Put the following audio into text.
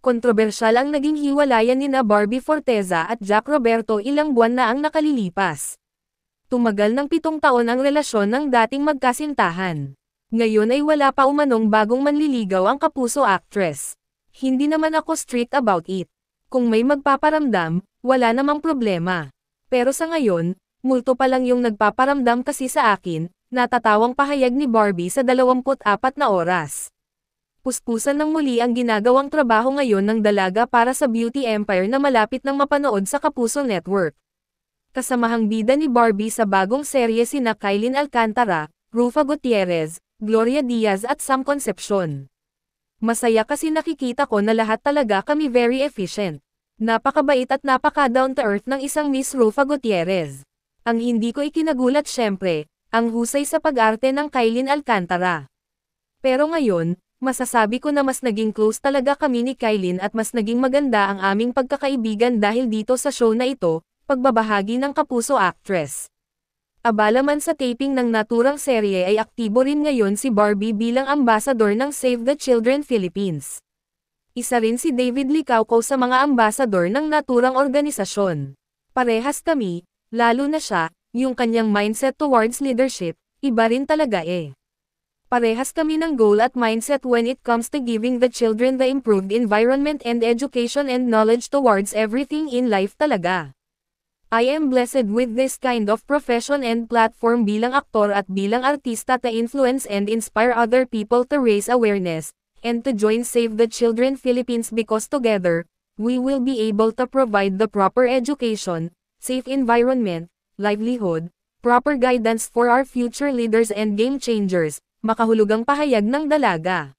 Kontrobersyal ang naging hiwalayan nina Barbie Forteza at Jack Roberto ilang buwan na ang nakalilipas. Tumagal ng 7 taon ang relasyon ng dating magkasintahan. Ngayon ay wala pa umanong bagong manliligaw ang kapuso actress. Hindi naman ako strict about it. Kung may magpaparamdam, wala namang problema. Pero sa ngayon, multo pa lang yung nagpaparamdam kasi sa akin, natatawang pahayag ni Barbie sa 24 na oras. Puspusan ng muli ang ginagawang trabaho ngayon ng dalaga para sa beauty empire na malapit nang mapanood sa Kapuso Network. Kasamahang bida ni Barbie sa bagong serye sina Kylin Alcantara, Rufa Gutierrez, Gloria Diaz at Sam Concepcion. Masaya kasi nakikita ko na lahat talaga kami very efficient. Napakabait at napaka-down-to-earth ng isang Miss Rufa Gutierrez. Ang hindi ko ikinagulat syempre, ang husay sa pag-arte ng Kylin Alcantara. Pero ngayon, masasabi ko na mas naging close talaga kami ni Kylin at mas naging maganda ang aming pagkakaibigan dahil dito sa show na ito, pagbabahagi ng Kapuso actress. Abala man sa taping ng naturang serye ay aktibo rin ngayon si Barbie bilang ambasador ng Save the Children Philippines. Isa rin si David Licauco sa mga ambasador ng naturang organisasyon. Parehas kami, lalo na siya, yung kanyang mindset towards leadership, iba rin talaga eh. Parehas kami ng goal at mindset when it comes to giving the children the improved environment and education and knowledge towards everything in life talaga. I am blessed with this kind of profession and platform bilang aktor at bilang artista to influence and inspire other people to raise awareness, and to join Save the Children Philippines because together, we will be able to provide the proper education, safe environment, livelihood, proper guidance for our future leaders and game changers, makahulugang pahayag ng dalaga.